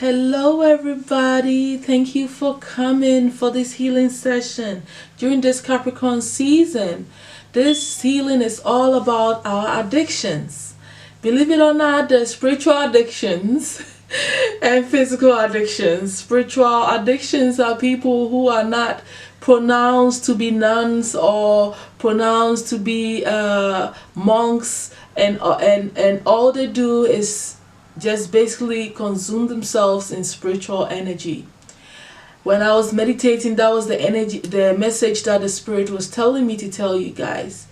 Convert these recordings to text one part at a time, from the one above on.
Hello everybody, thank you for coming for this healing session during this Capricorn season. This healing is all about our addictions. Believe it or not, there's spiritual addictions and physical addictions. Spiritual addictions are people who are not pronounced to be nuns or pronounced to be monks, and all they do is just basically consume themselves in spiritual energy. When I was meditating, that was the message that the Spirit was telling me to tell you guys.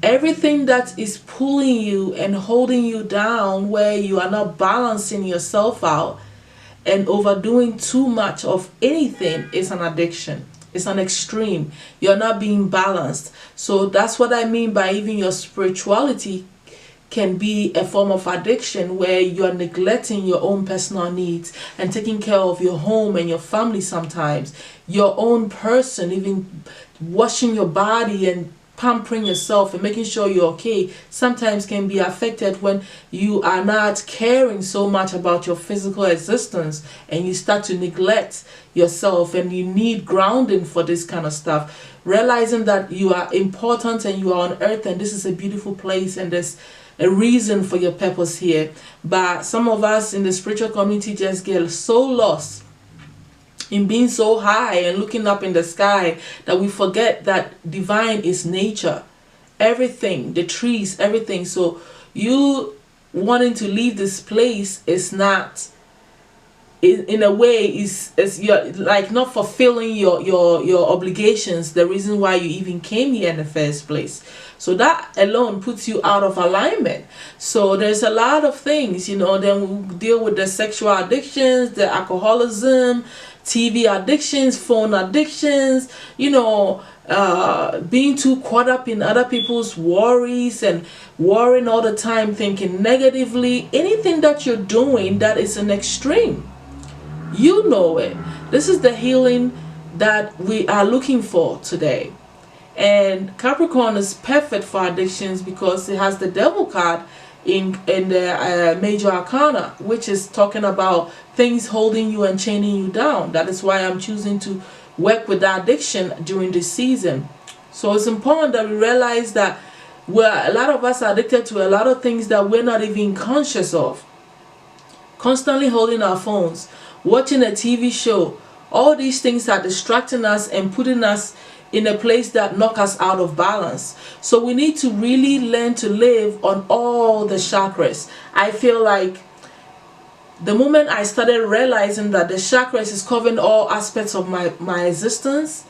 Everything that is pulling you and holding you down, where you are not balancing yourself out and overdoing too much of anything, is an addiction. It's an extreme. You're not being balanced. So that's what I mean by even your spirituality can be a form of addiction, where you're neglecting your own personal needs and taking care of your home and your family, sometimes your own person, even washing your body and pampering yourself and making sure you're okay, sometimes can be affected when you are not caring so much about your physical existence and you start to neglect yourself, and you need grounding for this kind of stuff, realizing that you are important and you are on earth and this is a beautiful place and there's a reason for your purpose here. But some of us in the spiritual community just get so lost in being so high and looking up in the sky that we forget that divine is nature, everything, the trees, everything. So you wanting to leave this place is not, in a way, is you're like not fulfilling your obligations, the reason why you even came here in the first place. So that alone puts you out of alignment. So there's a lot of things, then we deal with the sexual addictions, the alcoholism, TV addictions, phone addictions, being too caught up in other people's worries and worrying all the time, thinking negatively. Anything that you're doing that is an extreme, you know it. This is the healing that we are looking for today. And Capricorn is perfect for addictions because it has the devil card in the major arcana, which is talking about things holding you and chaining you down. That is why I'm choosing to work with the addiction during this season. So it's important that we realize that a lot of us are addicted to a lot of things that we're not even conscious of. Constantly holding our phones, watching a TV show, all these things are distracting us and putting us in a place that knock us out of balance. So we need to really learn to live on all the chakras. I feel like the moment I started realizing that the chakras is covering all aspects of my existence,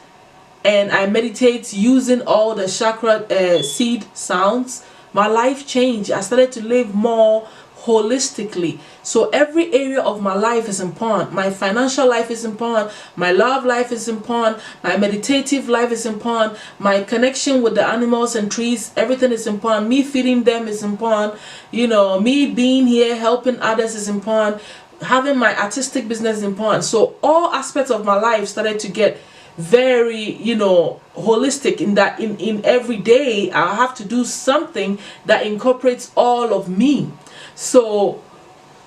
and I meditate using all the chakra seed sounds, my life changed. I started to live more holistically. So every area of my life is important. My financial life is important. My love life is important. My meditative life is important. My connection with the animals and trees, everything is important. Me feeding them is important. Me being here helping others is important. Having my artistic business is important. So all aspects of my life started to get very holistic, in that in every day I have to do something that incorporates all of me. So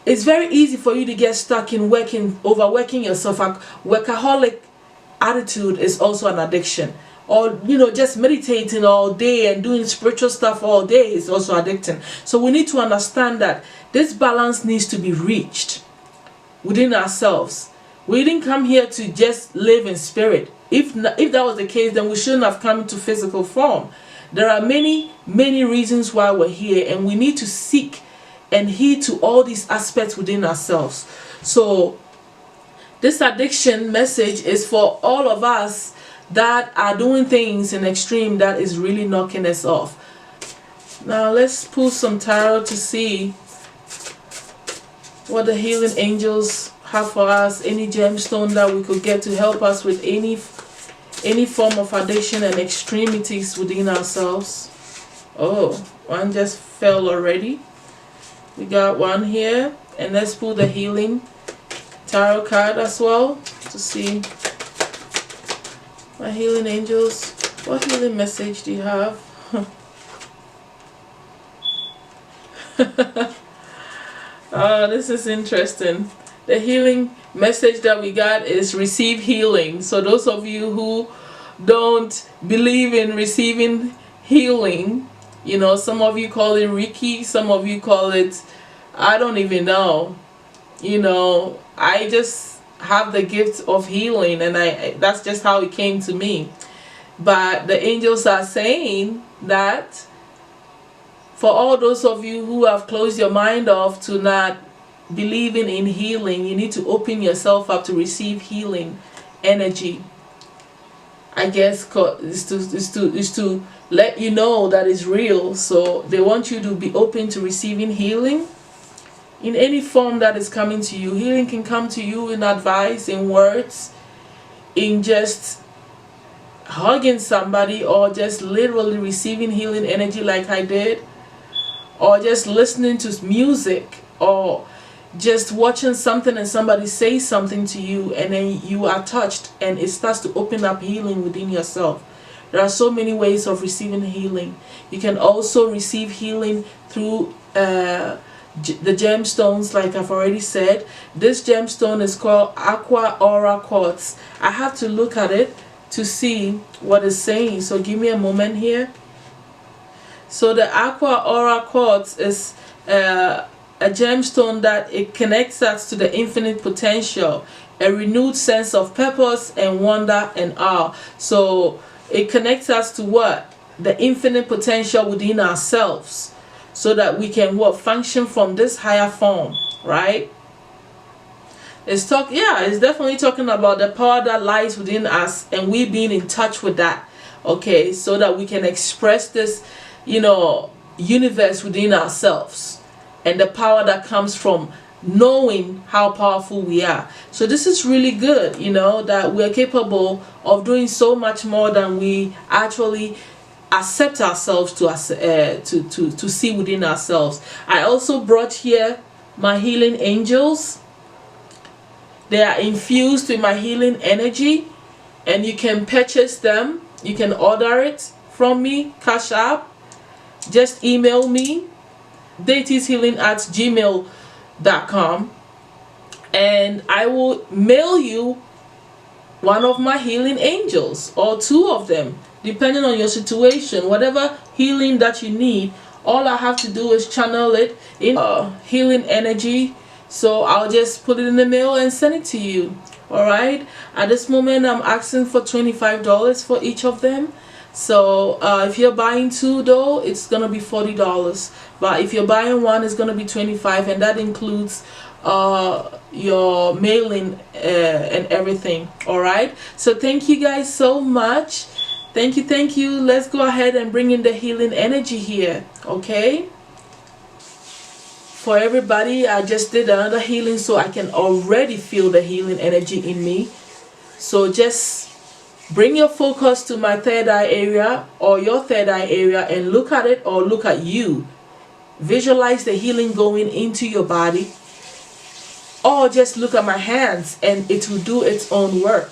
it's very easy for you to get stuck in overworking yourself. A workaholic attitude is also an addiction. Or just meditating all day and doing spiritual stuff all day is also addicting. So we need to understand that this balance needs to be reached within ourselves. We didn't come here to just live in spirit. If that was the case, then we shouldn't have come into physical form. There are many reasons why we're here, and we need to seek and heed to all these aspects within ourselves. So this addiction message is for all of us that are doing things in extreme that is really knocking us off. Now let's pull some tarot to see what the healing angels have for us. Any gemstone that we could get to help us with any form of addiction and extremities within ourselves. Oh, one just fell already. We got one here, and let's pull the healing tarot card as well to see my healing angels. What healing message do you have? Oh, this is interesting. The healing message that we got is receive healing. So those of you who don't believe in receiving healing, you know, some of you call it Reiki, some of you call it, I don't even know. You know, I just have the gift of healing, and that's just how it came to me. But the angels are saying that for all those of you who have closed your mind off to not believing in healing, you need to open yourself up to receive healing energy. I guess is to let you know that it's real. So they want you to be open to receiving healing in any form that is coming to you. Healing can come to you in advice, in words, in just hugging somebody, or just literally receiving healing energy like I did, or just listening to music, or just watching something and somebody say something to you and then you are touched and it starts to open up healing within yourself. There are so many ways of receiving healing. You can also receive healing through the gemstones, like I've already said. This gemstone is called Aqua Aura Quartz. I have to look at it to see what it's saying, so give me a moment here. So the Aqua Aura Quartz is a gemstone that it connects us to the infinite potential, a renewed sense of purpose and wonder and awe. So it connects us to what? The infinite potential within ourselves, so that we can function from this higher form, right? It's definitely talking about the power that lies within us and we being in touch with that, okay, so that we can express this, you know, universe within ourselves, and the power that comes from knowing how powerful we are. So this is really good, you know, that we're capable of doing so much more than we actually accept ourselves to see within ourselves. I also brought here my healing angels. They are infused with my healing energy, and you can purchase them. You can order it from me, Cash App. Just email me, deitieshealing@gmail.com, and I will mail you one of my healing angels, or two of them, depending on your situation. Whatever healing that you need, all I have to do is channel it in healing energy. So I'll just put it in the mail and send it to you. Alright, at this moment I'm asking for $25 for each of them. So if you're buying two, though, it's gonna be $40. But if you're buying one, it's gonna be $25, and that includes your mailing and everything. Alright, so thank you guys so much. Thank you. Let's go ahead and bring in the healing energy here. Okay, for everybody, I just did another healing, so I can already feel the healing energy in me. So just bring your focus to my third eye area, or your third eye area, and look at it, or look at you. Visualize the healing going into your body, or just look at my hands and it will do its own work.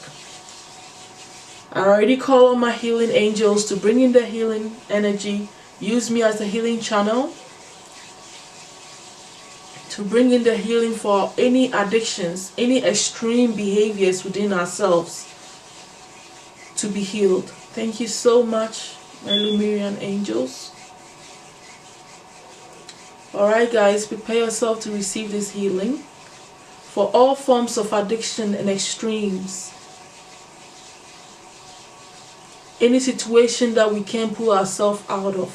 I already call on my healing angels to bring in the healing energy. Use me as a healing channel to bring in the healing for any addictions, any extreme behaviors within ourselves to be healed. Thank you so much, my Lumerian angels. Alright guys, prepare yourself to receive this healing for all forms of addiction and extremes. Any situation that we can't pull ourselves out of,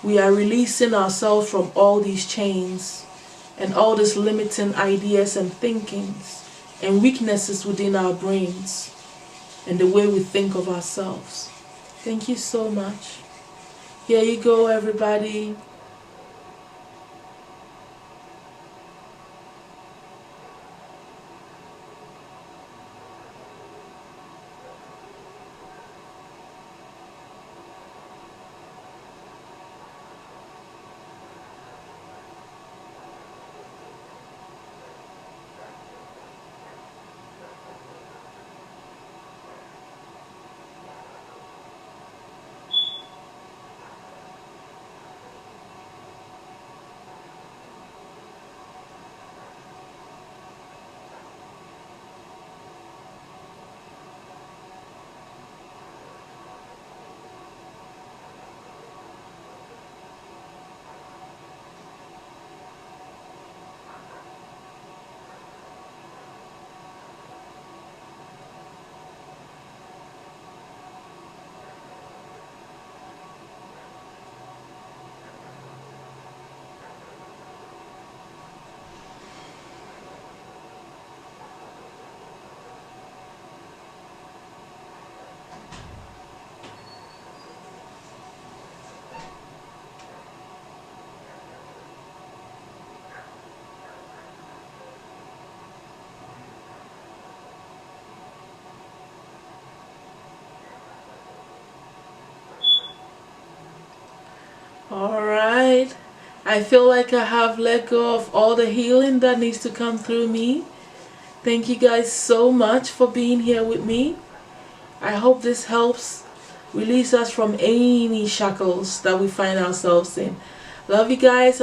we are releasing ourselves from all these chains and all these limiting ideas and thinkings and weaknesses within our brains and the way we think of ourselves. Thank you so much. Here you go, everybody. Alright. I feel like I have let go of all the healing that needs to come through me. Thank you guys so much for being here with me. I hope this helps release us from any shackles that we find ourselves in. Love you guys, and